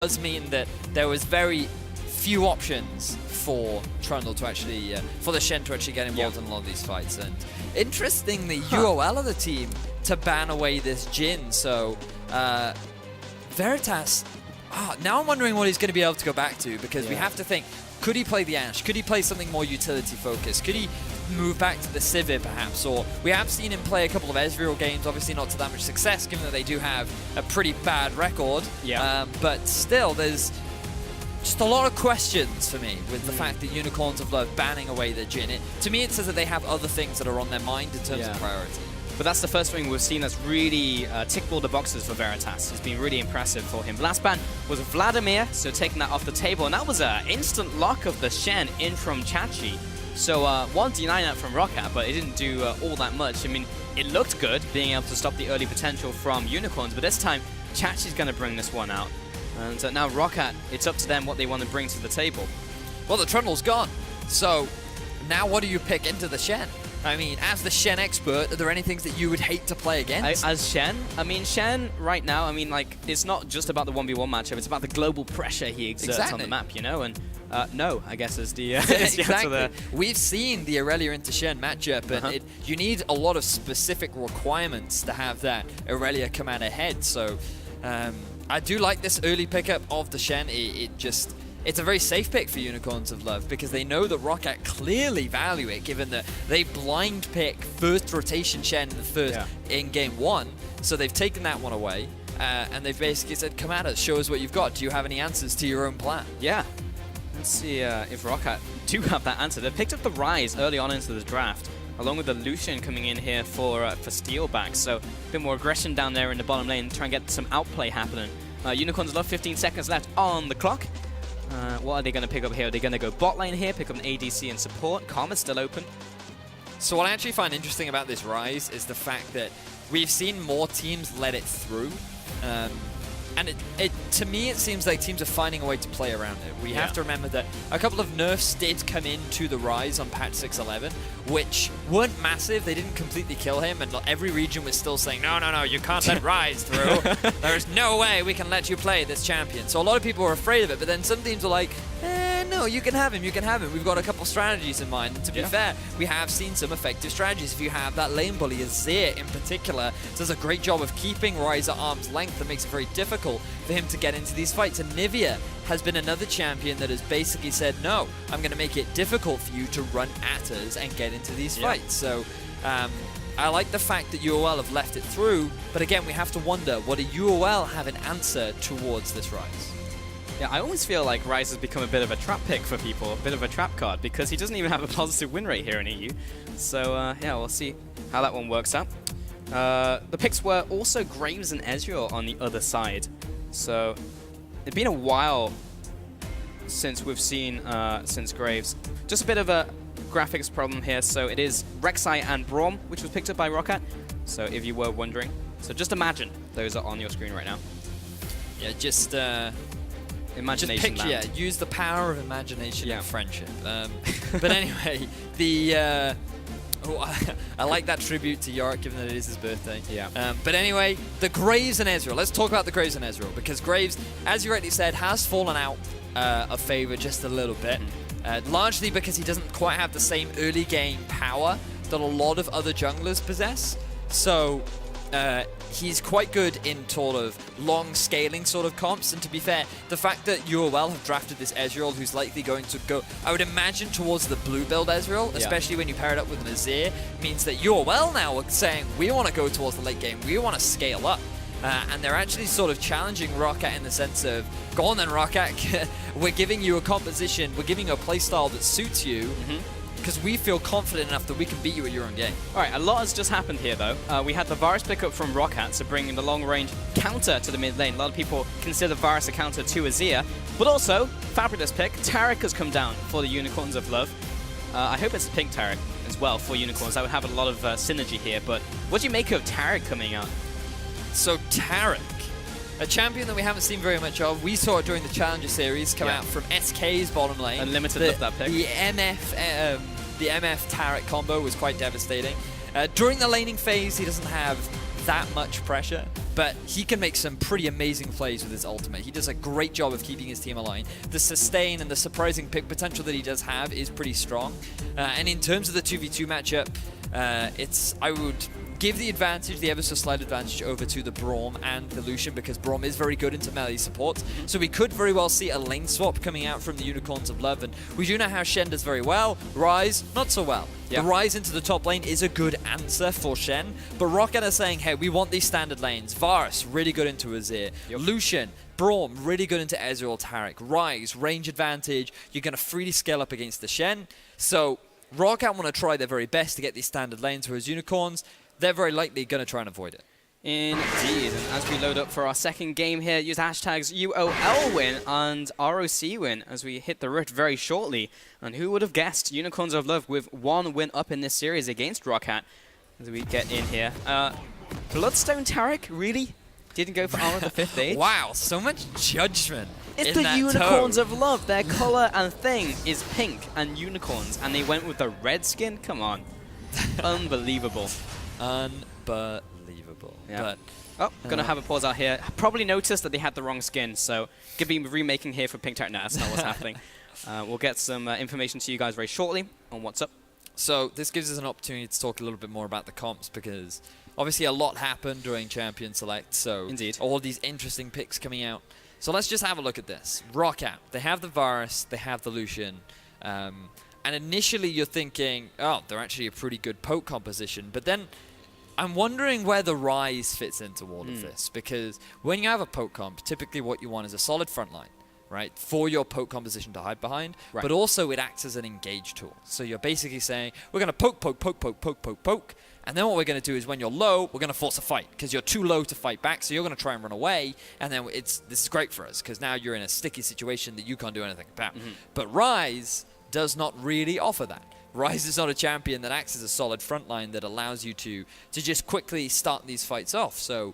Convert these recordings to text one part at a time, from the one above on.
does mean that there was very few options for Trundle to actually, for the Shen to actually get involved in a lot of these fights. And interestingly, UOL are the team to ban away this Jhin. So Veritas, now I'm wondering what he's going to be able to go back to, because we have to think, could he play the Ashe? Could he play something more utility focused? Could he move back to the Sivir perhaps? Or we have seen him play a couple of Ezreal games, obviously not to that much success given that they do have a pretty bad record. But still, there's just a lot of questions for me with the fact that Unicorns of Love banning away the Jhin. To me, it says that they have other things that are on their mind in terms of priority. But that's the first thing we've seen that's really ticked all the boxes for Veritas. It's been really impressive for him. Last ban was Vladimir, so taking that off the table. And that was an instant lock of the Shen in from Chachi. So one denying that from Roccat, but it didn't do all that much. I mean, it looked good being able to stop the early potential from Unicorns, but this time Chachi's going to bring this one out. And now Roccat, it's up to them what they want to bring to the table. Well, the Trundle's gone. So now what do you pick into the Shen? I mean, as the Shen expert, are there any things that you would hate to play against? As Shen? I mean, Shen right now, I mean, like, it's not just about the 1v1 matchup, it's about the global pressure he exerts on the map, you know? And no, I guess is the exactly. We've seen the Irelia into Shen matchup, and you need a lot of specific requirements to have that Irelia come out ahead. So I do like this early pickup of the Shen. It's a very safe pick for Unicorns of Love, because they know that Roccat clearly value it, given that they blind pick first rotation Shen in the first in game one. So they've taken that one away, and they've basically said, come at us, show us what you've got. Do you have any answers to your own plan? Yeah. Let's see if Roccat do have that answer. They picked up the Ryze early on into the draft, along with the Lucian coming in here for Steelback. So a bit more aggression down there in the bottom lane, try and get some outplay happening. Unicorns of Love, 15 seconds left on the clock. What are they going to pick up here? Are they going to go bot lane here, pick up an ADC and support? Karma's still open. So what I actually find interesting about this Ryze is the fact that we've seen more teams let it through. And to me, it seems like teams are finding a way to play around it. We have to remember that a couple of nerfs did come into the Ryze on patch 6.11, which weren't massive. They didn't completely kill him, and every region was still saying, no, no, no, you can't let Ryze through. There's no way we can let you play this champion. So a lot of people were afraid of it, but then some teams were like, no, you can have him, you can have him. We've got a couple strategies in mind. And to be fair, we have seen some effective strategies. If you have that lane bully, Azir in particular, does a great job of keeping Ryze at arm's length. That makes it very difficult for him to get into these fights. And Nivea has been another champion that has basically said, no, I'm going to make it difficult for you to run at us and get into these fights. So I like the fact that UOL have left it through, but again, we have to wonder, what do UOL have an answer towards this Ryze? Yeah, I always feel like Ryze has become a bit of a trap pick for people, a bit of a trap card, because he doesn't even have a positive win rate here in EU. So yeah, we'll see how that one works out. The picks were also Graves and Ezreal on the other side. So it's been a while since we've seen since Graves. Just a bit of a graphics problem here. So it is Rek'Sai and Braum, which was picked up by Roccat. So if you were wondering, so just imagine those are on your screen right now. Yeah, just imagination. Just picture, use the power of imagination and friendship. But anyway, the I like that tribute to Yorick, given that it is his birthday. But anyway, the Graves and Ezreal. Let's talk about the Graves and Ezreal, because Graves, as you rightly said, has fallen out of favor just a little bit, largely because he doesn't quite have the same early game power that a lot of other junglers possess. So he's quite good in sort of long scaling sort of comps, and to be fair, the fact that UOL have drafted this Ezreal who's likely going to go, I would imagine, towards the blue build Ezreal, especially when you pair it up with an Azir, means that UOL now are saying, we want to go towards the late game, we want to scale up. And they're actually sort of challenging Roccat in the sense of, go on then Roccat, we're giving you a composition, we're giving you a playstyle that suits you, because we feel confident enough that we can beat you at your own game. Alright, a lot has just happened here though. We had the Varus pickup from Roccat, so bringing the long range counter to the mid lane. A lot of people consider Varus a counter to Azir, but also, fabulous pick, Taric has come down for the Unicorns of Love. I hope it's a pink Taric as well for Unicorns. That would have a lot of synergy here, but what do you make of Taric coming out? So Taric, a champion that we haven't seen very much of. We saw it during the Challenger Series come out from SK's bottom lane. Unlimited loved that pick. The MF Taric combo was quite devastating. During the laning phase, he doesn't have that much pressure, but he can make some pretty amazing plays with his ultimate. He does a great job of keeping his team aligned. The sustain and the surprising pick potential that he does have is pretty strong. And in terms of the 2v2 matchup, I would give the advantage, the ever so slight advantage, over to the Braum and the Lucian, because Braum is very good into melee support. So we could very well see a lane swap coming out from the Unicorns of Love, and we do know how Shen does very well. Ryze, not so well. Yep. The Ryze into the top lane is a good answer for Shen, but Roccat are saying, hey, we want these standard lanes. Varus, really good into Azir. Yep. Lucian, Braum, really good into Ezreal, Taric. Ryze, range advantage. You're going to freely scale up against the Shen. So Roccat want to try their very best to get these standard lanes, whereas Unicorns, they're very likely going to try and avoid it. Indeed, and as we load up for our second game here, use hashtags UOL win and ROC win as we hit the rift very shortly. And who would have guessed Unicorns of Love with 1 win up in this series against Roccat as we get in here. Bloodstone Taric, really? Didn't go for Armor the 5th Age? Wow, so much judgment. It's the Unicorns of Love. Their color and thing is pink and unicorns, and they went with the red skin? Come on. Unbelievable. Unbelievable. Yeah. But, gonna have a pause out here. Probably noticed that they had the wrong skin, so gonna be remaking here for Pink Taric. No, that's not what's happening. We'll get some information to you guys very shortly on what's up. So this gives us an opportunity to talk a little bit more about the comps, because obviously a lot happened during Champion Select, so indeed, all these interesting picks coming out. So let's just have a look at this. Roccat, they have the Varus, they have the Lucian, and initially you're thinking, oh, they're actually a pretty good poke composition, but then I'm wondering where the Ryze fits into all of this, because when you have a poke comp, typically what you want is a solid front line, right, for your poke composition to hide behind, but also it acts as an engage tool. So you're basically saying, we're going to poke, poke, poke, poke, poke, poke, poke, and then what we're going to do is when you're low, we're going to force a fight, because you're too low to fight back, so you're going to try and run away, and then this is great for us, because now you're in a sticky situation that you can't do anything about. But Ryze does not really offer that. Ryze is not a champion that acts as a solid front line that allows you to just quickly start these fights off. So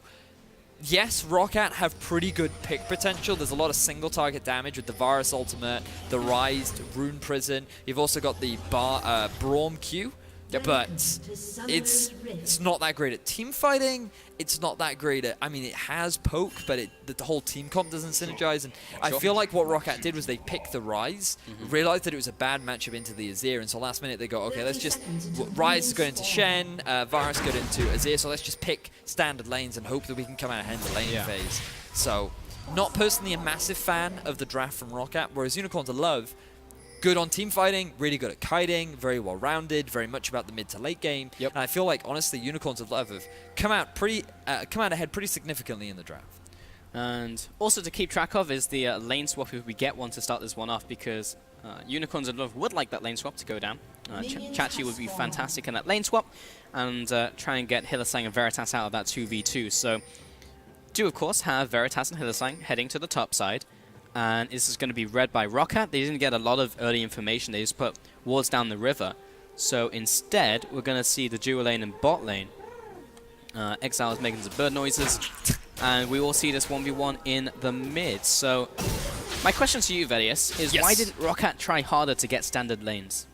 yes, Roccat have pretty good pick potential. There's a lot of single target damage with the Varus ultimate, the Ryze Rune Prison. You've also got the Braum Q, but it's not that great at team fighting. It's not that great at, I mean, it has poke, but the whole team comp doesn't synergize. And I feel like what Roccat did was they picked the Ryze, realized that it was a bad matchup into the Azir, and so last minute they go, okay, let's just, Ryze is going into Shen, Varus going into Azir, so let's just pick standard lanes and hope that we can come out ahead in the laning phase. So, not personally a massive fan of the draft from Roccat, whereas Unicorns of Love, good on team fighting, really good at kiting, very well rounded, very much about the mid to late game. And I feel like honestly, Unicorns of Love have come out ahead pretty significantly in the draft. And also to keep track of is the lane swap if we get one to start this one off, because Unicorns of Love would like that lane swap to go down. Chachi would be fantastic in that lane swap, and try and get Hylissang and Veritas out of that 2v2. So do of course have Veritas and Hylissang heading to the top side. And this is going to be read by Roccat. They didn't get a lot of early information. They just put wards down the river. So instead, we're going to see the dual lane and bot lane. Exileh is making some bird noises. And we will see this 1v1 in the mid. So my question to you, Veritas, is why didn't Roccat try harder to get standard lanes?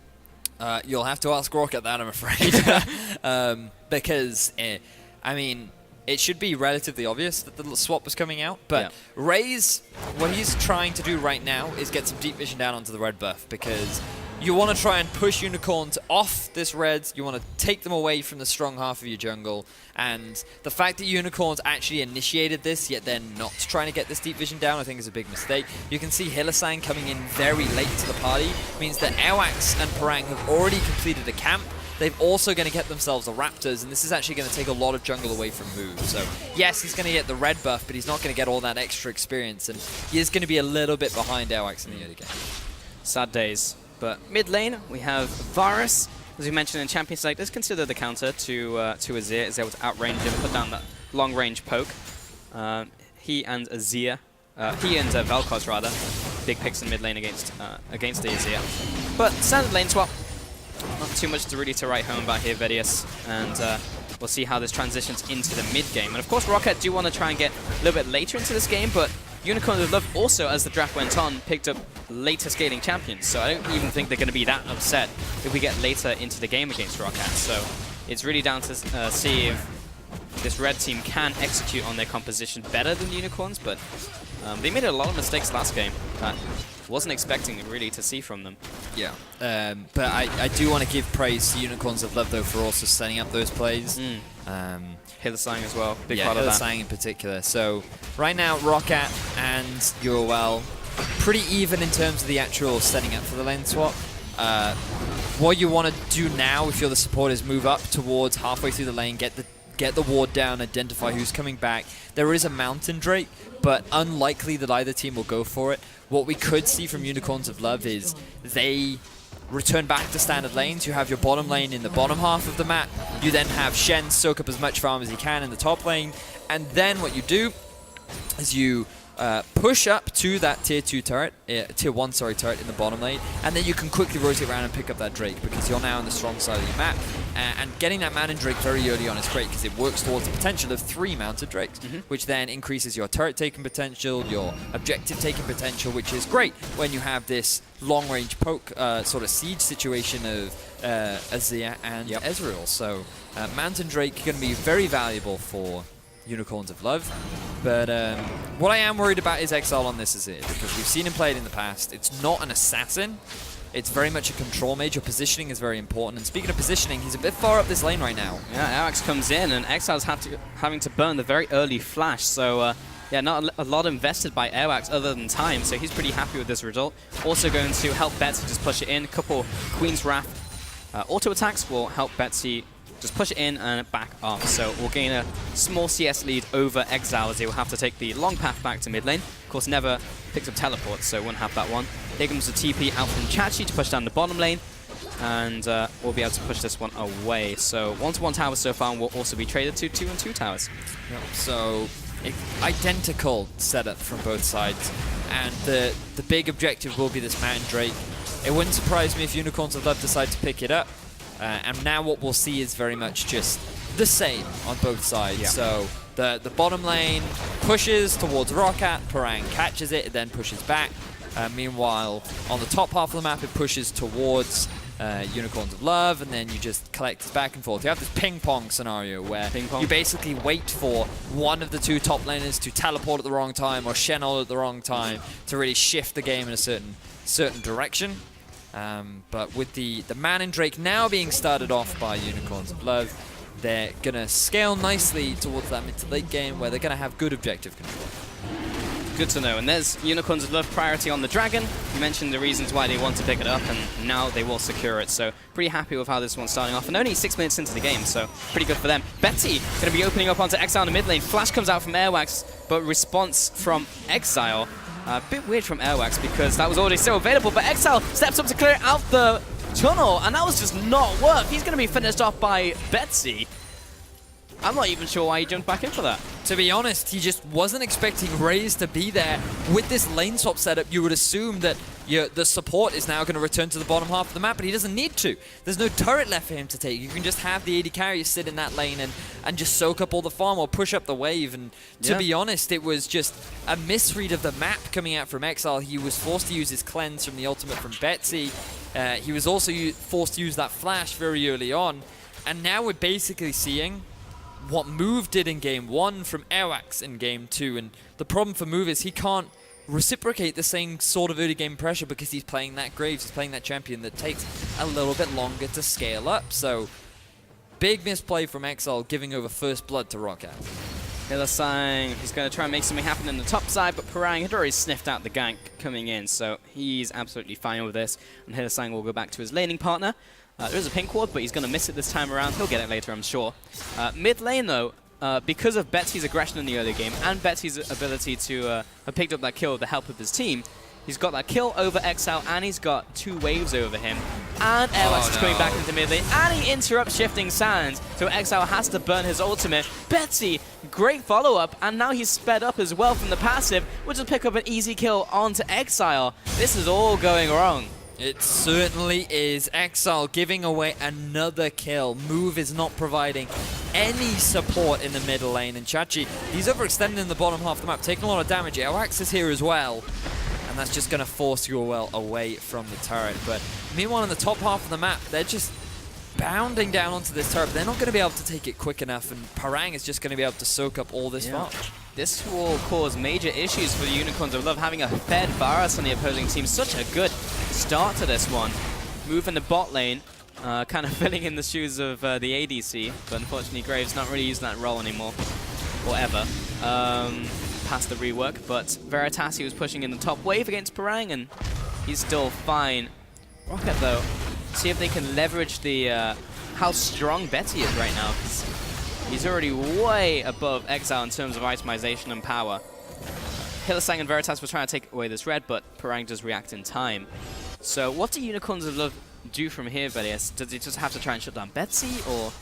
You'll have to ask Roccat that, I'm afraid. Because, I mean, it should be relatively obvious that the swap was coming out, but Ryze, what he's trying to do right now is get some deep vision down onto the red buff, because you want to try and push Unicorns off this red, you want to take them away from the strong half of your jungle, and the fact that Unicorns actually initiated this, yet they're not trying to get this deep vision down, I think is a big mistake. You can see Hylissang coming in very late to the party, means that Airwaks and Parang have already completed a camp. They're also going to get themselves a Raptors, and this is actually going to take a lot of jungle away from moves. So, yes, he's going to get the red buff, but he's not going to get all that extra experience, and he is going to be a little bit behind Airwaks in the early game. Sad days. But mid lane, we have Varus, as we mentioned in Champion Select, is considered the counter to Azir, is able to outrange him, put down that long-range poke. He and Azir, he and Vel'Koz rather, big picks in mid lane against the Azir. But standard lane swap. Not too much to really write home about here, Veritas, and we'll see how this transitions into the mid-game. And of course, Roccat do want to try and get a little bit later into this game, but Unicorns of Love also, as the draft went on, picked up later scaling champions, so I don't even think they're going to be that upset if we get later into the game against Roccat. So it's really down to see if this red team can execute on their composition better than Unicorns, but they made a lot of mistakes last game that wasn't expecting really to see from them. Yeah, but I do want to give praise to Unicorns of Love, though, for also setting up those plays. Hylissang as well, big yeah, part of that. Hylissang in particular. So right now, Roccat and UOL pretty even in terms of the actual setting up for the lane swap. What you want to do now, if you're the support, is move up towards halfway through the lane, get the ward down, identify who's coming back. There is a Mountain Drake, but unlikely that either team will go for it. What we could see from Unicorns of Love is they return back to standard lanes. You have your bottom lane in the bottom half of the map. You then have Shen soak up as much farm as he can in the top lane. And then what you do is you push up to that tier 2 turret, tier 1 turret in the bottom lane, and then you can quickly rotate around and pick up that Drake because you're now on the strong side of your map. And getting that Mountain Drake very early on is great because it works towards the potential of 3 Mounted Drakes, which then increases your turret taking potential, your objective taking potential, which is great when you have this long-range poke sort of siege situation of Azir and Ezreal. So Mountain Drake going to be very valuable for Unicorns of Love. But what I am worried about is Exileh on this Azir, because we've seen him play it in the past. It's not an assassin. It's very much a control mage. Your positioning is very important. And speaking of positioning, he's a bit far up this lane right now. Yeah, Airwaks comes in, and Exileh's having to burn the very early flash. So, yeah, not a lot invested by Airwaks other than time. So he's pretty happy with this result. Also going to help Betsy just push it in. A couple Queen's Wrath auto attacks will help Betsy just push it in and back off. So we'll gain a small CS lead over Exileh as he will have to take the long path back to mid lane. Of course, never picks up teleports, so won't have that one. Here comes the TP out from Chachi to push down the bottom lane, and we'll be able to push this one away. So 1-to-1 towers so far will also be traded to 2-on-2 towers. Yep. So identical setup from both sides, and the big objective will be this Mountain Drake. It wouldn't surprise me if Unicorns of Love decide to pick it up. And now what we'll see is very much just the same on both sides. Yeah. So the bottom lane pushes towards Roccat, Parang catches it, then pushes back. Meanwhile, on the top half of the map, it pushes towards Unicorns of Love, and then you just collect back and forth. You have this ping-pong scenario where you basically wait for one of the two top laners to teleport at the wrong time or Shen ult at the wrong time to really shift the game in a certain direction. But with the Man and Drake now being started off by Unicorns of Love, they're going to scale nicely towards that mid to late game where they're going to have good objective control. Good to know. And there's Unicorns of Love priority on the Dragon. You mentioned the reasons why they want to pick it up, and now they will secure it. So pretty happy with how this one's starting off. And only 6 minutes into the game, so pretty good for them. Betsy going to be opening up onto Exileh in the mid lane. Flash comes out from Airwaks, but response from Exileh. A bit weird from Airwaks because that was already still available, but Exileh steps up to clear out the tunnel, and that was just not work. He's going to be finished off by Betsy. I'm not even sure why he jumped back in for that. To be honest, he just wasn't expecting Ryze to be there. With this lane swap setup, you would assume that the support is now going to return to the bottom half of the map, but he doesn't need to. There's no turret left for him to take. You can just have the AD carrier sit in that lane and just soak up all the farm or push up the wave. And to be honest, it was just a misread of the map coming out from Exileh. He was forced to use his cleanse from the ultimate from Betsy. He was also forced to use that flash very early on. And now we're basically seeing what Move did in Game 1 from Airwaks in Game 2. And the problem for Move is he can't reciprocate the same sort of early game pressure because he's playing that Graves, he's playing that champion that takes a little bit longer to scale up. So big misplay from Exileh, giving over first blood to Roccat. Hylissang, he's going to try and make something happen in the top side, but Parang had already sniffed out the gank coming in, so he's absolutely fine with this. And Hylissang will go back to his laning partner. There is a pink ward, but he's going to miss it this time around. He'll get it later, I'm sure. Mid lane, though, because of Betsy's aggression in the early game and Betsy's ability to have picked up that kill with the help of his team, he's got that kill over Exileh, and he's got 2 waves over him. And Airwaks is coming back into mid lane, and he interrupts Shifting Sands, so Exileh has to burn his ultimate. Betsy, great follow-up, and now he's sped up as well from the passive, which will pick up an easy kill onto Exileh. This is all going wrong. It certainly is. Exileh giving away another kill. Move is not providing any support in the middle lane. And Chachi, he's overextending in the bottom half of the map, taking a lot of damage. Airwaks is here as well. And that's just going to force UOL away from the turret. But meanwhile, in the top half of the map, they're just bounding down onto this turret. They're not going to be able to take it quick enough, and Parang is just going to be able to soak up all this farm. This will cause major issues for the Unicorns of Love, having a fed Varus on the opposing team. Such a good start to this one. Moving the bot lane, kind of filling in the shoes of the ADC, but unfortunately Graves not really using that role anymore, or ever. Past the rework, but Veritas, he was pushing in the top wave against Parang, and he's still fine. Roccat, though, see if they can leverage the how strong Betsy is right now, because he's already way above Exileh in terms of itemization and power. Hylissang and Veritas were trying to take away this red, but Parang does react in time. So what do Unicorns of Love do from here, Veritas? Does he just have to try and shut down Betsy, or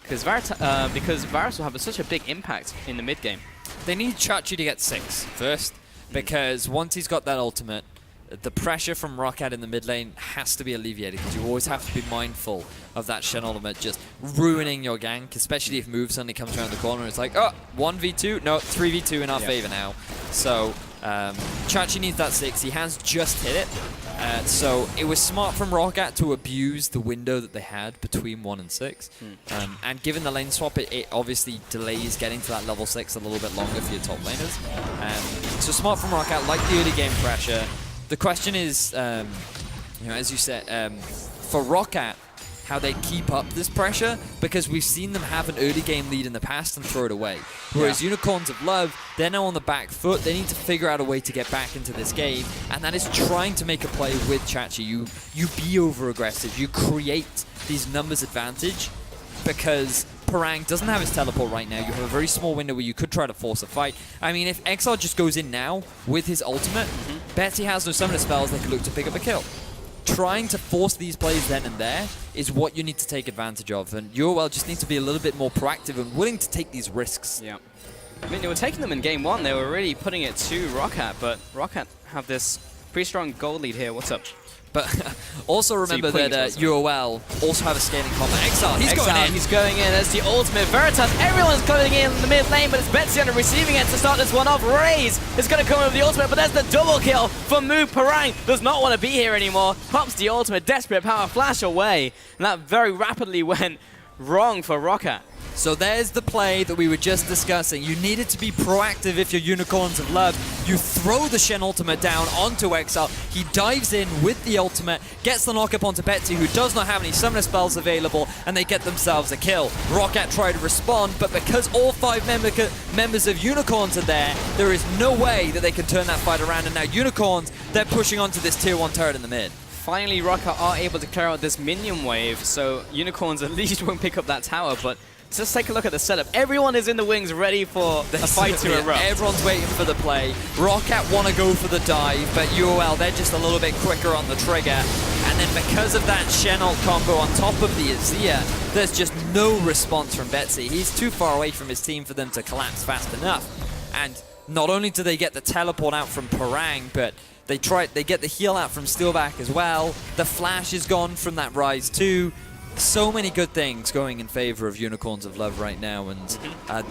because Varus will have such a big impact in the mid game? They need Chachi to get 6 first, because once he's got that ultimate, the pressure from Roccat in the mid lane has to be alleviated, because you always have to be mindful of that Shen ultimate just ruining your gank, especially if move suddenly comes around the corner and it's like, oh, 1v2? No, 3v2 in our favor now. So Chachi needs that 6. He has just hit it. So it was smart from Roccat to abuse the window that they had between 1 and 6. And given the lane swap, it obviously delays getting to that level 6 a little bit longer for your top laners. So smart from Roccat, like the early game pressure. The question is, you know, as you said, for Roccat, how they keep up this pressure, because we've seen them have an early game lead in the past and throw it away. Whereas Unicorns of Love, they're now on the back foot. They need to figure out a way to get back into this game, and that is trying to make a play with Chachi. You be over-aggressive. You create these numbers advantage, because Parang doesn't have his teleport right now. You have a very small window where you could try to force a fight. I mean, if Exileh just goes in now with his ultimate, Betsy has no summoner spells, they could look to pick up a kill. Trying to force these plays then and there is what you need to take advantage of, and UOL just needs to be a little bit more proactive and willing to take these risks. Yeah. I mean, they were taking them in game 1. They were really putting it to Roccat, but Roccat have this pretty strong gold lead here. What's up? But also remember that UOL also have a scaling combat. Exileh, he's going in. He's going in. There's the ultimate. Veritas, everyone's coming in the mid lane, but it's Betsy on the receiving end to start this one off. Ryze is going to come in with the ultimate, but there's the double kill for Move. Parang does not want to be here anymore. Pops the ultimate, desperate power flash away, and that very rapidly went wrong for Roccat. So there's the play that we were just discussing. You needed to be proactive if you're Unicorns of Love. You throw the Shen ultimate down onto Exileh. He dives in with the ultimate, gets the knock-up onto Betsy, who does not have any summoner spells available, and they get themselves a kill. Roccat tried to respond, but because all 5 members of Unicorns are there is no way that they can turn that fight around, and now Unicorns, they're pushing onto this tier 1 turret in the mid. Finally, Roccat are able to clear out this minion wave, so Unicorns at least won't pick up that tower, but just take a look at the setup. Everyone is in the wings ready for a fight to erupt. Everyone's waiting for the play. Roccat want to go for the dive, but UOL, they're just a little bit quicker on the trigger. And then because of that Shen ult combo on top of the Azir, there's just no response from Betsy. He's too far away from his team for them to collapse fast enough. And not only do they get the teleport out from Parang, but they get the heal out from Steelback as well. The flash is gone from that Ryze too. So many good things going in favor of Unicorns of Love right now, and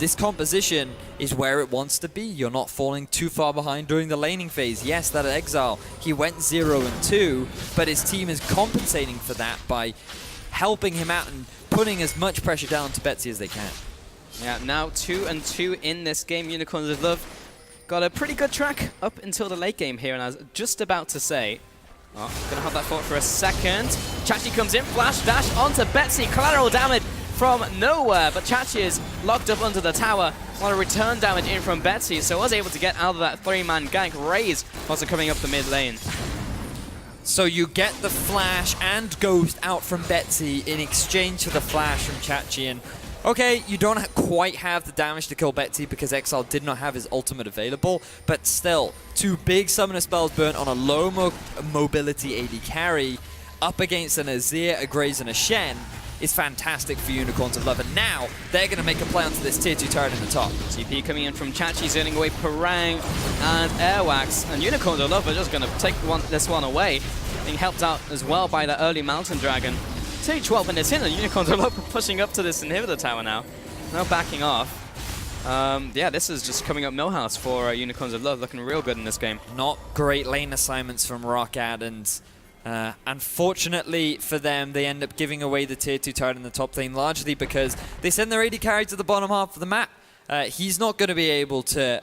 this composition is where it wants to be. You're not falling too far behind during the laning phase. Yes, that Exileh, he went 0 and 2, but his team is compensating for that by helping him out and putting as much pressure down to Betsy as they can. Yeah, now 2 and 2 in this game. Unicorns of Love got a pretty good track up until the late game here, and I was just about to say, oh, gonna hold that thought for a second. Chachi comes in, flash dash onto Betsy, collateral damage from nowhere, but Chachi is locked up under the tower. A lot of return damage in from Betsy, so was able to get out of that 3-man gank. Ryze also coming up the mid lane. So you get the flash and ghost out from Betsy in exchange for the flash from Chachi, and okay, you don't quite have the damage to kill Betsy because Exileh did not have his ultimate available, but still, 2 big summoner spells burnt on a low mobility AD carry up against an Azir, a Graves, and a Shen is fantastic for Unicorns of Love, and now they're going to make a play onto this tier 2 turret in the top. TP coming in from Chachi, zoning away Parang and Airwaks, and Unicorns of Love are just going to take this one away, being helped out as well by the early Mountain Dragon. 12 minutes in, and Unicorns are pushing up to this inhibitor tower now. Now backing off. Yeah, this is just coming up Millhouse for Unicorns of Love, looking real good in this game. Not great lane assignments from Roccat, and Unfortunately for them, they end up giving away the tier 2 turret in the top lane, largely because they send their AD carry to the bottom half of the map. He's not going to be able to...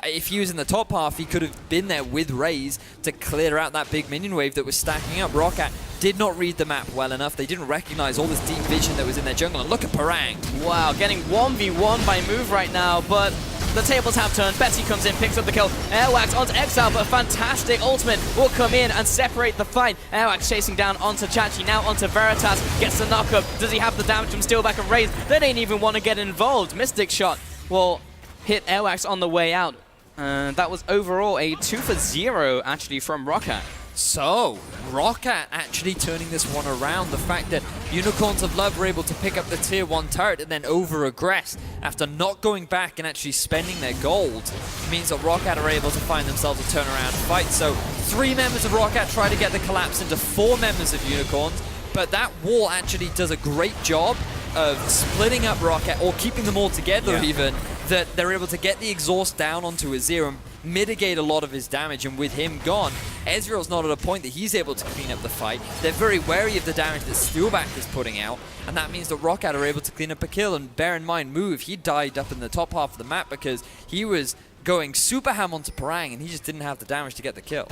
If he was in the top half, he could have been there with Ryze to clear out that big minion wave that was stacking up. Roccat did not read the map well enough. They didn't recognize all this deep vision that was in their jungle. And look at Parang. Wow, getting 1v1 by Move right now, but the tables have turned. Betsy comes in, picks up the kill. Airwaks onto Exileh, but a fantastic ultimate will come in and separate the fight. Airwaks chasing down onto Chachi, now onto Veritas. Gets the knockup. Does he have the damage from Steelback and Ryze? They didn't even want to get involved. Mystic shot will hit Airwaks on the way out. That was overall a 2 for 0 actually from Roccat. So, Roccat actually turning this one around. The fact that Unicorns of Love were able to pick up the tier 1 turret and then over-aggress after not going back and actually spending their gold means that Roccat are able to find themselves a turnaround fight. So, 3 members of Roccat try to get the collapse into 4 members of Unicorns, but that wall actually does a great job of splitting up Roccat, or keeping them all together even, that they're able to get the exhaust down onto Azir and mitigate a lot of his damage. And with him gone, Ezreal's not at a point that he's able to clean up the fight. They're very wary of the damage that Steelback is putting out, and that means that Roccat are able to clean up a kill. And bear in mind, Move, he died up in the top half of the map because he was going super ham onto Parang and he just didn't have the damage to get the kill.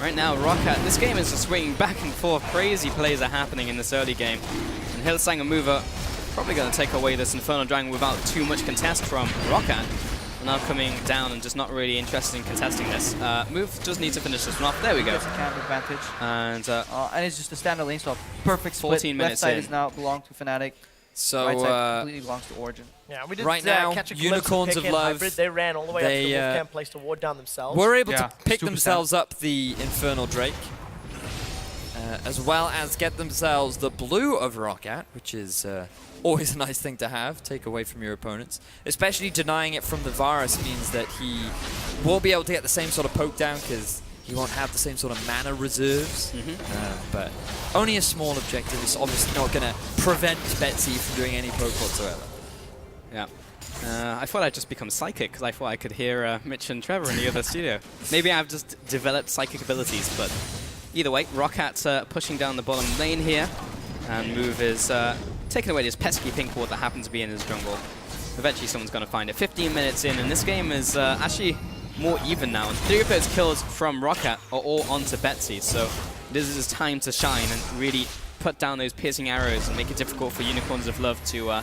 Right now, Roccat, this game is just swinging back and forth. Crazy plays are happening in this early game. And Hylissang and Move are probably going to take away this Infernal Dragon without too much contest from Roccat. Now coming down and just not really interested in contesting this. Move just needs to finish this one off. There we go. There's a camp advantage. And it's just a standard lane swap. Perfect split. 14 minutes Left side in. is now belong to Fnatic. So, Right side completely belongs to Origin. Yeah, we did right now, catch a glimpse Unicorns of Pick and Love, Hybrid. They ran all the way up to the Wolfcamp place to ward down themselves. were able Yeah, to pick 2%. themselves up the Infernal Drake, as well as get themselves the blue of Roccat, which is always a nice thing to have, take away from your opponents. Especially denying it from the Varus means that he won't be able to get the same sort of poke down because he won't have the same sort of mana reserves. But only a small objective is obviously not going to prevent Betsy from doing any poke whatsoever. yeah. I thought I'd just become psychic because I thought I could hear Mitch and Trevor in the other studio. Maybe I've just developed psychic abilities, but either way, Roccat pushing down the bottom lane here, and Move is taking away this pesky pink ward that happens to be in his jungle. Eventually someone's going to find it. 15 minutes in, and this game is actually more even now. And 3 of those kills from Roccat are all onto Betsy, so this is his time to shine and really put down those piercing arrows and make it difficult for Unicorns of Love to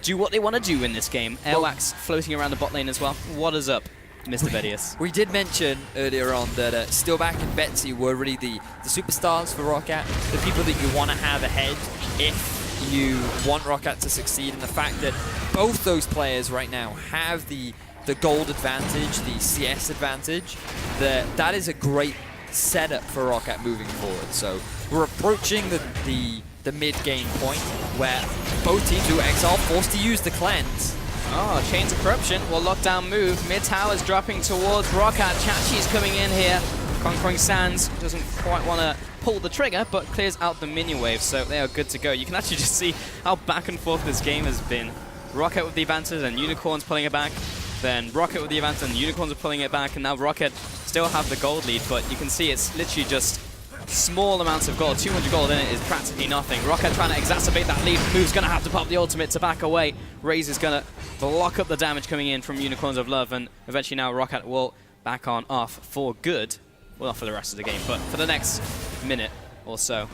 do what they want to do in this game. Airwaks floating around the bot lane as well. What is up, Mr. Veritas? We did mention earlier on that Steelback and Betsy were really the superstars for Roccat, the people that you want to have ahead if you want Roccat to succeed, and the fact that both those players right now have the gold advantage, the CS advantage, that is a great setup for Roccat moving forward. So we're approaching the mid-game point where both teams who Exile forced to use the cleanse. Oh, Chains of Corruption will lock down Move. Mid tower's dropping towards Roccat. Chachi's coming in here. Conquering Sands doesn't quite want to pull the trigger, but clears out the minion wave, so they are good to go. You can actually just see how back and forth this game has been. Roccat with the advantage and Unicorns pulling it back. Then Roccat with the advantage and Unicorns are pulling it back, and now Roccat still have the gold lead, but you can see it's literally just small amounts of gold. 200 gold in it is practically nothing. Roccat trying to exacerbate that lead. Move's going to have to pop the ultimate to back away. Ryze is going to block up the damage coming in from Unicorns of Love, and eventually now Roccat will back on off for good. Well, not for the rest of the game, but for the next minute or so,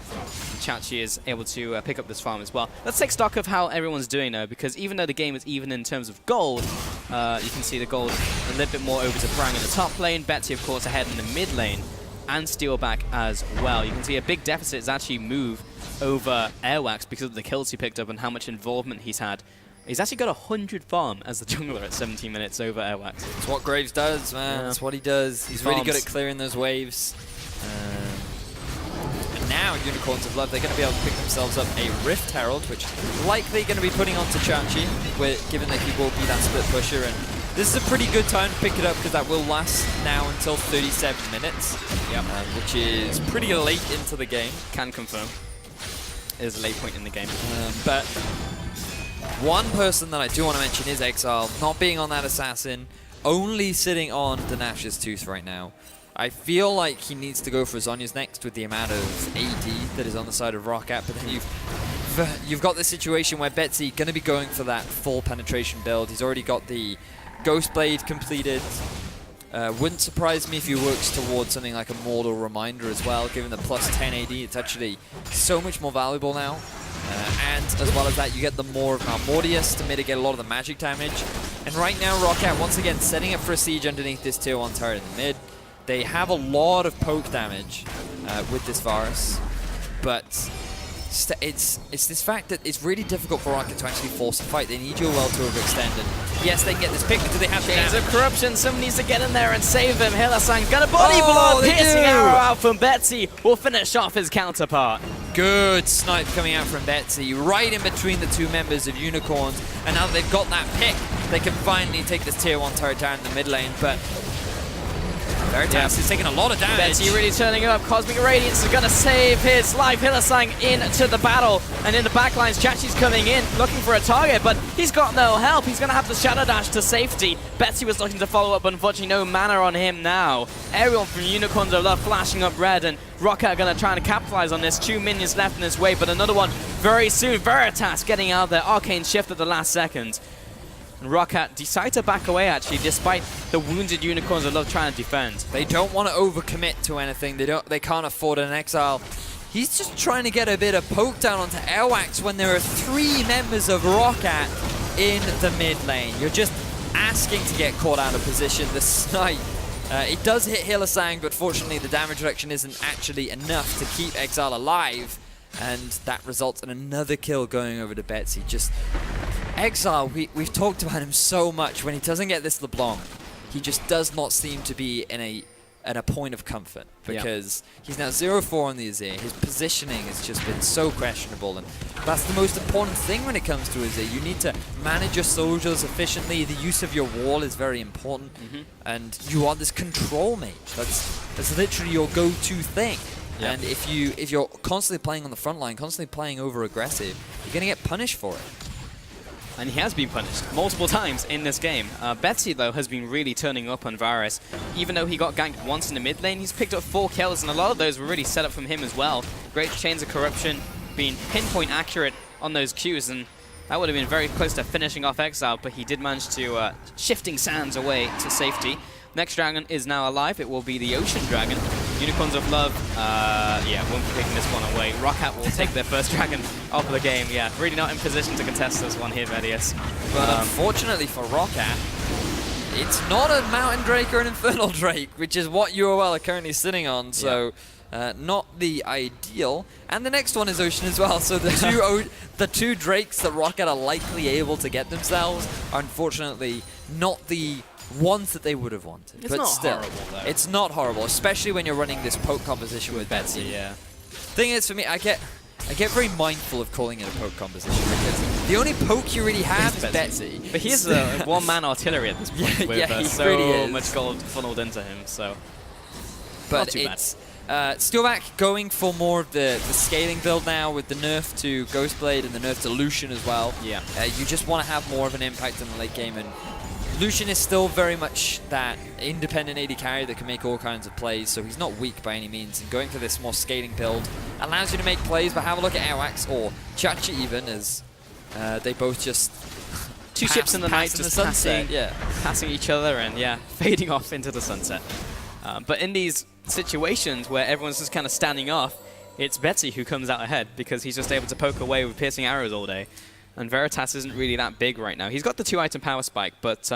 Chachi is able to pick up this farm as well. Let's take stock of how everyone's doing though, because even though the game is even in terms of gold, you can see the gold a little bit more over to Braum in the top lane, Betsy of course ahead in the mid lane, and Steelback as well. You can see a big deficit is actually Move over Airwaks because of the kills he picked up and how much involvement he's had. He's actually got 100 farm as the jungler at 17 minutes over Airwaks. That's what Graves does, man. That's what he does. He's really good at clearing those waves. And now Unicorns of Love, they're going to be able to pick themselves up a Rift Herald, which likely going to be putting onto Chachi, given that he will be that split pusher. And this is a pretty good time to pick it up because that will last now until 37 minutes, which is pretty late into the game. Can confirm. It is a late point in the game. But one person that I do want to mention is Exileh, not being on that assassin, only sitting on the Nash's Tooth right now. I feel like he needs to go for Zhonya's next with the amount of AD that is on the side of Roccat, but then you've got this situation where Betsy going to be going for that full penetration build. He's already got the Ghost Blade completed. Wouldn't surprise me if he works towards something like a Mortal Reminder as well, given the plus 10 AD. It's actually so much more valuable now. And as well as that, you get the more of Malmortius to mitigate a lot of the magic damage. And right now, Roccat once again setting up for a siege underneath this tier 1 turret in the mid. They have a lot of poke damage with this Varus, but it's this fact that it's really difficult for Roccat to actually force a fight. They need UOL to overextend, and yes, they can get this pick, but do they have the Chains damage? of Corruption, someone needs to get in there and save him. Hylissang got a body blow, piercing arrow out from Betsy, will finish off his counterpart. Good snipe coming out from Betsy, right in between the two members of Unicorns, and now that they've got that pick, they can finally take this tier 1 turret down in the mid lane, but Veritas is taking a lot of damage. Betsy really turning up. Cosmic Radiance is going to save his life. Hylissang into the battle. And in the backlines, Chachi's coming in, looking for a target, but he's got no help. He's going to have to Shadow Dash to safety. Betsy was looking to follow up, but unfortunately no mana on him now. Everyone from Unicorns of Love flashing up red, and Roccat are going to try and capitalize on this. 2 minions left in this wave, but another one very soon. Veritas getting out there. Arcane Shift at the last second. And Roccat decide to back away, actually, despite the wounded Unicorns of Love trying to defend. They don't want to overcommit to anything. They can't afford an Exile. He's just trying to get a bit of poke down onto Airwaks when there are 3 members of Roccat in the mid lane. You're just asking to get caught out of position. The snipe, it does hit Hylissang, but fortunately the damage reduction isn't actually enough to keep Exileh alive. And that results in another kill going over to Betsy. Just Exileh, we've talked about him so much. When he doesn't get this LeBlanc, he just does not seem to be in a point of comfort, because he's now 0-4 on the Azir. His positioning has just been so questionable, and that's the most important thing when it comes to Azir. You need to manage your soldiers efficiently. The use of your wall is very important, and you are this control mage. That's literally your go-to thing. And if you're constantly playing on the front line, constantly playing over aggressive, you're going to get punished for it. And he has been punished multiple times in this game. Betsy, though, has been really turning up on Varus. Even though he got ganked once in the mid lane, he's picked up 4 kills, and a lot of those were really set up from him as well. Great Chains of Corruption, being pinpoint accurate on those Qs, and that would have been very close to finishing off Exileh, but he did manage to shifting sands away to safety. Next dragon is now alive. It will be the Ocean Dragon. Unicorns of Love, won't be taking this one away. Roccat will take their first dragon off of the game. Yeah, really not in position to contest this one here, Veritas. But unfortunately for Roccat, it's not a Mountain Drake or an Infernal Drake, which is what UOL are currently sitting on, so not the ideal. And the next one is Ocean as well, so the two Drakes that Roccat are likely able to get themselves are unfortunately not the ones that they would have wanted. It's but not still, horrible, though. It's not horrible, especially when you're running this poke composition with Betsy. Yeah. Thing is, for me, I get very mindful of calling it a poke composition, because the only poke you really have is Betsy. But he's a one-man artillery at this point, with so really much gold funneled into him, so but not too it's Steelback going for more of the scaling build now, with the nerf to Ghostblade and the nerf to Lucian as well. Yeah. You just want to have more of an impact in the late game, and Lucian is still very much that independent AD carry that can make all kinds of plays, so he's not weak by any means, and going for this more scaling build allows you to make plays. But have a look at Airwaks, or Chachi even, as they both just two ships in the night just passing each other and fading off into the sunset. But in these situations where everyone's just kind of standing off, it's Betsy who comes out ahead, because he's just able to poke away with piercing arrows all day. And Veritas isn't really that big right now. He's got the 2-item power spike, but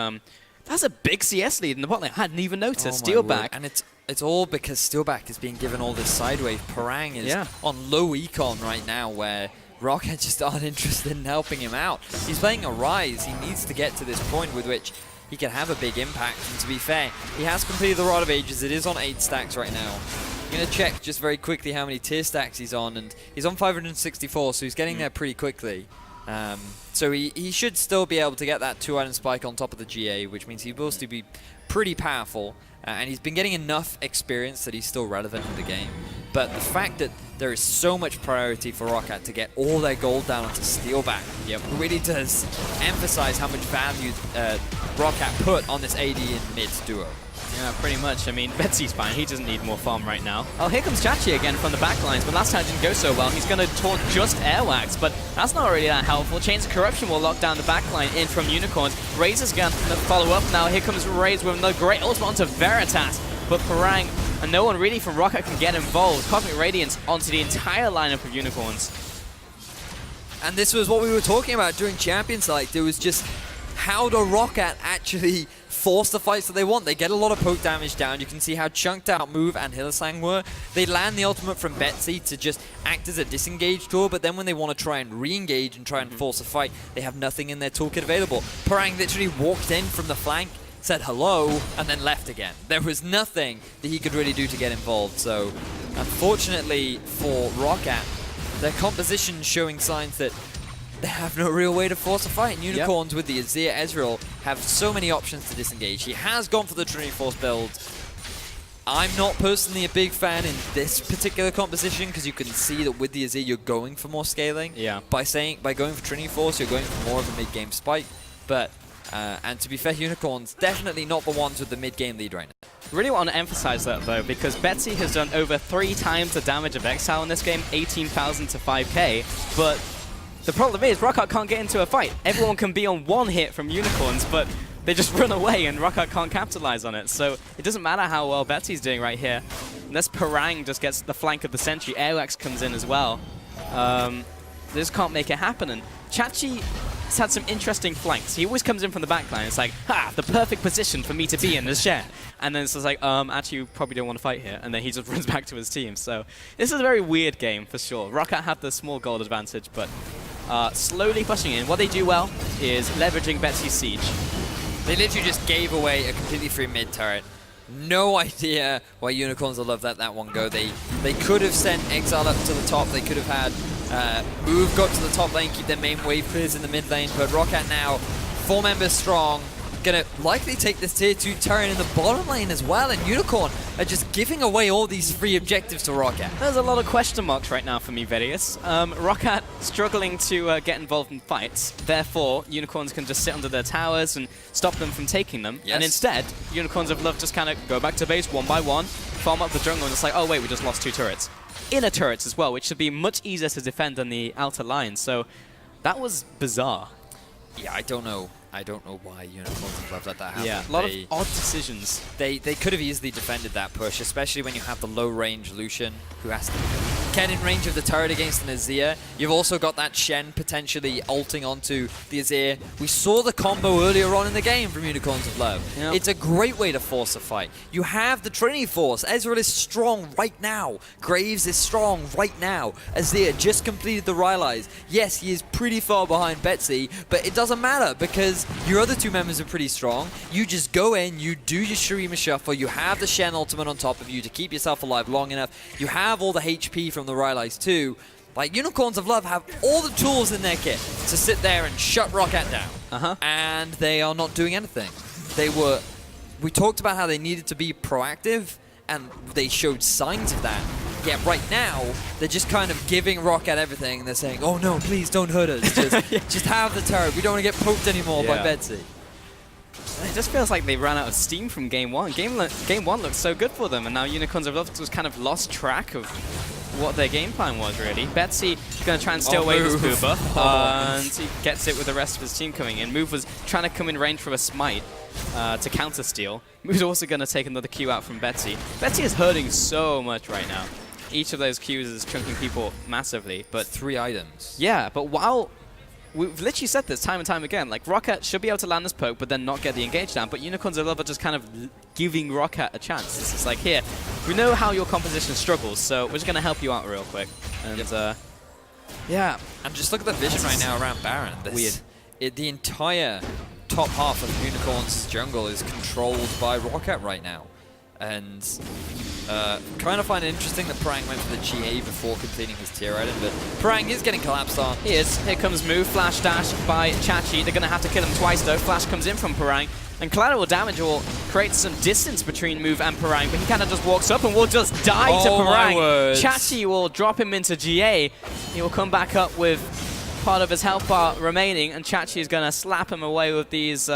that's a big CS lead in the bot lane. I hadn't even noticed. Steelback. And it's all because Steelback is being given all this sideways. Parang is on low econ right now, where Roccat just aren't interested in helping him out. He's playing a Ryze. He needs to get to this point with which he can have a big impact. And to be fair, he has completed the Rod of Ages. It is on 8 stacks right now. I'm going to check just very quickly how many tier stacks he's on, and he's on 564, so he's getting there pretty quickly. So he should still be able to get that 2-item spike on top of the GA, which means he will still be pretty powerful, and he's been getting enough experience that he's still relevant in the game. But the fact that there is so much priority for Roccat to get all their gold down onto Steelback really does emphasize how much value Roccat put on this AD and mid duo. Yeah, pretty much. I mean, Betsy's fine. He doesn't need more farm right now. Oh, here comes Chachi again from the back lines, but last time it didn't go so well. He's going to taunt just Airwaks, but that's not really that helpful. Chains of Corruption will lock down the back line in from Unicorns. Ryze is going to follow up now. Here comes Ryze with another great ultimate onto Veritas, but Parang and no one really from Roccat can get involved. Cosmic Radiance onto the entire lineup of Unicorns. And this was what we were talking about during Champions League. It was just how do Roccat actually force the fights that they want. They get a lot of poke damage down. You can see how chunked out Move and Hylissang were. They land the ultimate from Betsy to just act as a disengage tool, but then when they want to try and re-engage and try and force a fight, they have nothing in their toolkit available. Parang literally walked in from the flank, said hello, and then left again. There was nothing that he could really do to get involved. So unfortunately for Roccat, their composition showing signs that they have no real way to force a fight. And Unicorns with the Azir Ezreal have so many options to disengage. He has gone for the Trinity Force build. I'm not personally a big fan in this particular composition because you can see that with the Azir you're going for more scaling. Yeah. By going for Trinity Force, you're going for more of a mid-game spike. But and to be fair, Unicorns definitely not the ones with the mid-game lead right now. Really want to emphasize that though, because Betsy has done over 3 times the damage of Exileh in this game, 18,000 to 5k, but the problem is Roccat can't get into a fight. Everyone can be on one hit from Unicorns, but they just run away and Roccat can't capitalize on it. So it doesn't matter how well Betsy's doing right here. Unless Parang just gets the flank of the sentry, Airwaks comes in as well. They just can't make it happen. And Chachi has had some interesting flanks. He always comes in from the back line. It's like, ha, the perfect position for me to be in as Shen. And then it's just like, actually, you probably don't want to fight here. And then he just runs back to his team. So this is a very weird game for sure. Roccat have the small gold advantage, but slowly pushing in. What they do well is leveraging Betsy's siege. They literally just gave away a completely free mid turret. No idea why Unicorns will love let that one go. They could have sent Exileh up to the top. They could have had Move got to the top lane, keep their main wave clears in the mid lane. But Roccat now, 4 members strong, gonna likely take this tier 2 turret in the bottom lane as well. And Unicorn are just giving away all these free objectives to Roccat. There's a lot of question marks right now for me, Veritas. Roccat struggling to get involved in fights. Therefore, Unicorns can just sit under their towers and stop them from taking them. Yes. And instead, Unicorns have loved just kind of go back to base one by one, farm up the jungle, and it's like, oh wait, we just lost 2 turrets. Inner turrets as well, which should be much easier to defend than the outer line. So that was bizarre. Yeah, I don't know why Unicorns have let that happen. Yeah, a lot of odd decisions. They could have easily defended that push, especially when you have the low-range Lucian who has to get in range of the turret against an Azir. You've also got that Shen potentially ulting onto the Azir. We saw the combo earlier on in the game from Unicorns of Love. Yep. It's a great way to force a fight. You have the Trinity Force. Ezreal is strong right now. Graves is strong right now. Azir just completed the Ryze. Yes, he is pretty far behind Betsy, but it doesn't matter because your other 2 members are pretty strong. You just go in, you do your Shurima Shuffle, you have the Shen ultimate on top of you to keep yourself alive long enough. You have all the HP from the Ryze too. Like, Unicorns of Love have all the tools in their kit to sit there and shut Roccat down. And they are not doing anything. We talked about how they needed to be proactive, and they showed signs of that. Yeah, right now, they're just kind of giving Roccat everything, and they're saying, oh no, please don't hurt us. Just have the turret. We don't want to get poked anymore by Betsy. It just feels like they ran out of steam from game 1. Game 1 looked so good for them, and now Unicorns of Love just kind of lost track of what their game plan was, really. Betsy going to try and steal away his Pooper, and he gets it with the rest of his team coming in. Move was trying to come in range for a smite to counter steal. Move's also going to take another Q out from Betsy. Betsy is hurting so much right now. Each of those Qs is chunking people massively, but 3 items. Yeah, but while we've literally said this time and time again, like Roccat should be able to land this poke, but then not get the engage down. But Unicorns of Love are just kind of giving Roccat a chance. This is like, here, we know how your composition struggles, so we're just going to help you out real quick. And yeah, and just look at the vision right now around Baron. Weird. The entire top half of Unicorn's jungle is controlled by Roccat right now. And kind of find it interesting that Parang went for the GA before completing his tier item, but Parang is getting collapsed on. He is. Here comes Move, flash dash by Chachi. They're going to have to kill him twice though. Flash comes in from Parang, and collateral damage will create some distance between Move and Parang, but he kind of just walks up and will just die to Parang. Chachi will drop him into GA. He will come back up with part of his health bar remaining, and Chachi is going to slap him away with these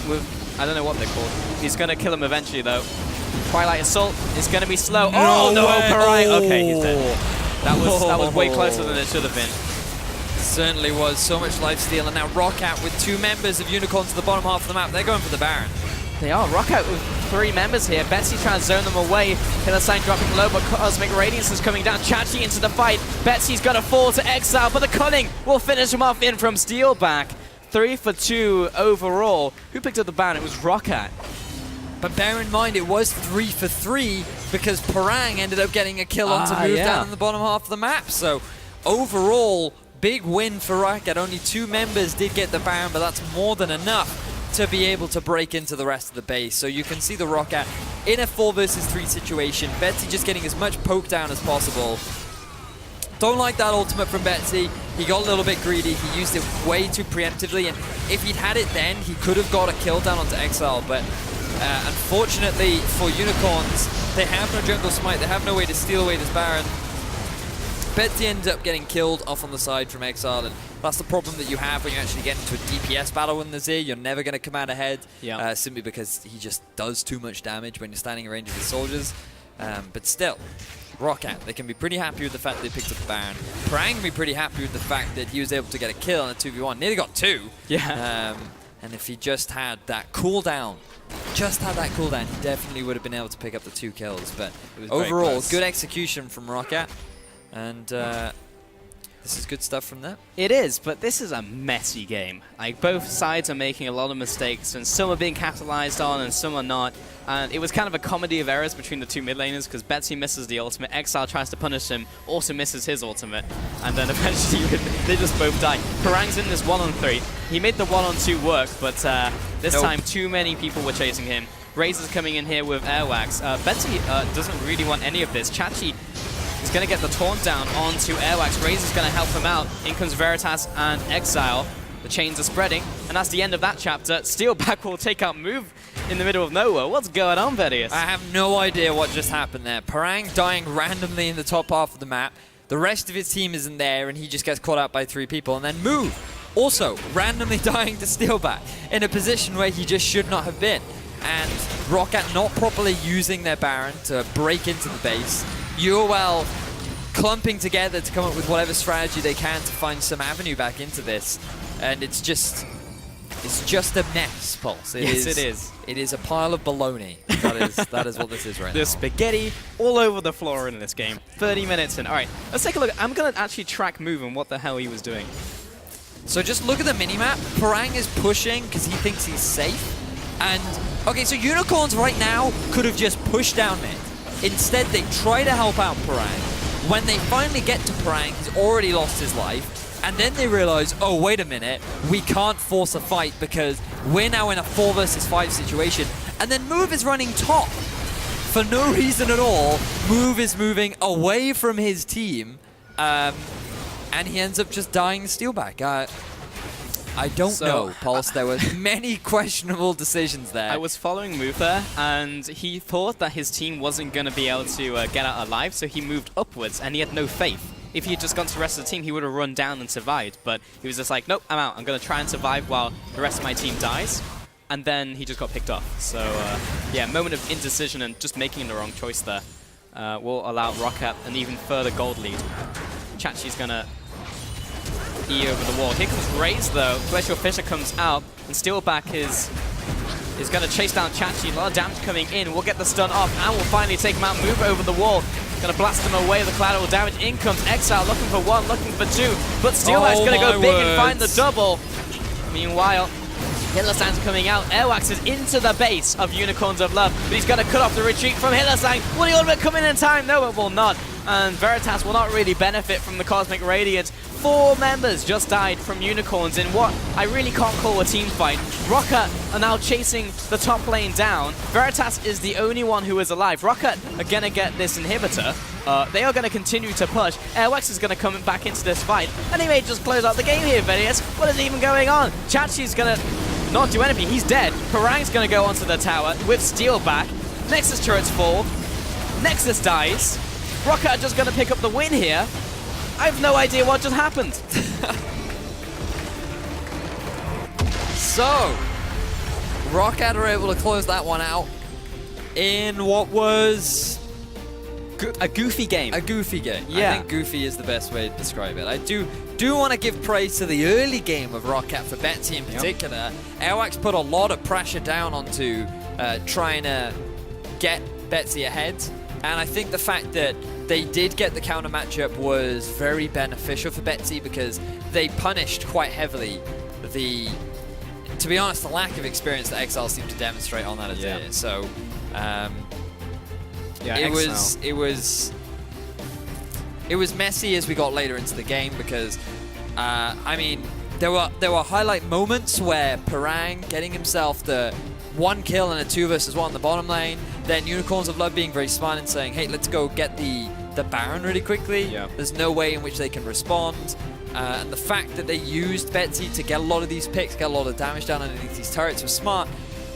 with I don't know what they're called. He's going to kill him eventually, though. Twilight Assault is going to be slow. No oh, no, way. Parang. Okay, he's dead. That was way closer than it should have been. Certainly was. So much lifesteal. And now Roccat with 2 members of Unicorns to the bottom half of the map. They're going for the Baron. They are. Roccat with 3 members here. Betsy trying to zone them away. Hylissang dropping low, but Cosmic Radiance is coming down. Chachi into the fight. Betsy's going to fall to Exile, but the Cunning will finish him off in from Steelback. 3 for 2 overall. Who picked up the ban? It was Roccat. But bear in mind, it was 3 for 3 because Parang ended up getting a kill on to move down in the bottom half of the map. So overall, big win for Roccat. Only 2 members did get the Baron, but that's more than enough to be able to break into the rest of the base. So you can see the Roccat in a 4 versus 3 situation. Betsy just getting as much poke down as possible. Don't like that ultimate from Betsy. He got a little bit greedy. He used it way too preemptively, and if he'd had it then, he could have got a kill down onto Exile, but unfortunately for Unicorns, they have no jungle smite. They have no way to steal away this Baron. Betsy ends up getting killed off on the side from Exile, and that's the problem that you have when you actually get into a DPS battle with Azir. You're never going to come out ahead, simply because he just does too much damage when you're standing in range of his soldiers. But still, Roccat, they can be pretty happy with the fact that they picked up the Baron. Parang can be pretty happy with the fact that he was able to get a kill on a 2v1. Nearly got 2. Yeah. And if he just had that cooldown, he definitely would have been able to pick up the 2 kills. But overall, good execution from Roccat. And this is good stuff from them. It is, but this is a messy game. Like, both sides are making a lot of mistakes, and some are being capitalized on and some are not. And it was kind of a comedy of errors between the 2 mid laners, because Betsy misses the ultimate, Exile tries to punish him, also misses his ultimate, and then eventually they just both die. Parang's in this 1-on-3. He made the 1-on-2 work, but this time too many people were chasing him. Ryze is coming in here with Airwaks. Betsy doesn't really want any of this. Chachi is going to get the taunt down onto Airwaks. Ryze is going to help him out. In comes Veritas and Exile. The chains are spreading, and that's the end of that chapter. Steelback will take out Move in the middle of nowhere. What's going on, Veritas? I have no idea what just happened there. Parang dying randomly in the top half of the map. The rest of his team isn't there, and he just gets caught out by 3 people. And then Move also randomly dying to Steelback in a position where he just should not have been. And Roccat not properly using their Baron to break into the base. UOL clumping together to come up with whatever strategy they can to find some avenue back into this. And it's just a mess, Pulse. It is. It is a pile of baloney. That is what this is right now. There's spaghetti all over the floor in this game. 30 minutes in. All right, let's take a look. I'm going to actually track Move and what the hell he was doing. So just look at the minimap. Parang is pushing because he thinks he's safe. And, okay, so Unicorns right now could have just pushed down mid. Instead, they try to help out Parang. When they finally get to Parang, he's already lost his life. And then they realize, oh, wait a minute, we can't force a fight because we're now in a 4 versus 5 situation. And then Move is running top. For no reason at all, Move is moving away from his team. And he ends up just dying to Steelback. I don't know, Pulse. There were many questionable decisions there. I was following Move there, and he thought that his team wasn't going to be able to get out alive, so he moved upwards, and he had no faith. If he had just gone to the rest of the team, he would have run down and survived, but he was just like, nope, I'm out. I'm going to try and survive while the rest of my team dies. And then he just got picked off. So, yeah, moment of indecision and just making the wrong choice there will allow Roccat an even further gold lead. Chachi's going to E over the wall. Here comes Ryze, though. Glacial Fissure comes out, and Steelback is going to chase down Chachi. A lot of damage coming in. We'll get the stun off, and we'll finally take him out. Move over the wall. Going to blast him away with the collateral damage. In comes Exile, looking for 1, looking for 2. But Steelback's going to go big and find the double. Meanwhile, Hylissang's coming out. Airwaks is into the base of Unicorns of Love, but he's going to cut off the retreat from Hylissang. Will the ultimate come in time? No, it will not. And Veritas will not really benefit from the Cosmic Radiance. 4 members just died from Unicorns in what I really can't call a team fight. Roccat are now chasing the top lane down. Veritas is the only one who is alive. Roccat are going to get this inhibitor. They are going to continue to push. Airwaks is going to come back into this fight. And he may just close out the game here, Veritas. What is even going on? Chachi's going to not do anything. He's dead. Parang's going to go onto the tower with Steelback. Nexus turrets fall. Nexus dies. Roccat are just going to pick up the win here. I have no idea what just happened. So, Roccat are able to close that one out in what was a goofy game. a goofy game. Yeah. I think goofy is the best way to describe it. I do want to give praise to the early game of Roccat for Betsy in particular. Airwaks put a lot of pressure down onto trying to get Betsy ahead, and I think the fact that they did get the counter matchup was very beneficial for Betsy because they punished quite heavily to be honest, the lack of experience that Exileh seemed to demonstrate on that Azir. Yeah. So it was messy as we got later into the game because I mean there were highlight moments where Parang getting himself the 1 kill and a 2 versus 1 in the bottom lane, then Unicorns of Love being very smart and saying, hey, let's go get the Baron really quickly. Yeah. There's no way in which they can respond. And the fact that they used Betsy to get a lot of these picks, get a lot of damage down underneath these turrets was smart,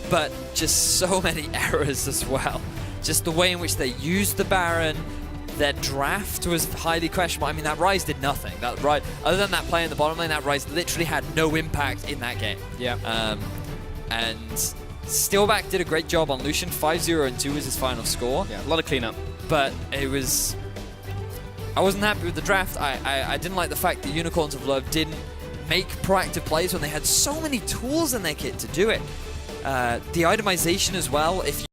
but just so many errors as well. Just the way in which they used the Baron, their draft was highly questionable. I mean, that Ryze did nothing. That Ryze, other than that play in the bottom lane, that Ryze literally had no impact in that game. Yeah. And Steelback did a great job on Lucian. 5-0 and 2 was his final score. Yeah, a lot of cleanup. But it was... I wasn't happy with the draft. I didn't like the fact that Unicorns of Love didn't make proactive plays when they had so many tools in their kit to do it. The itemization as well, if you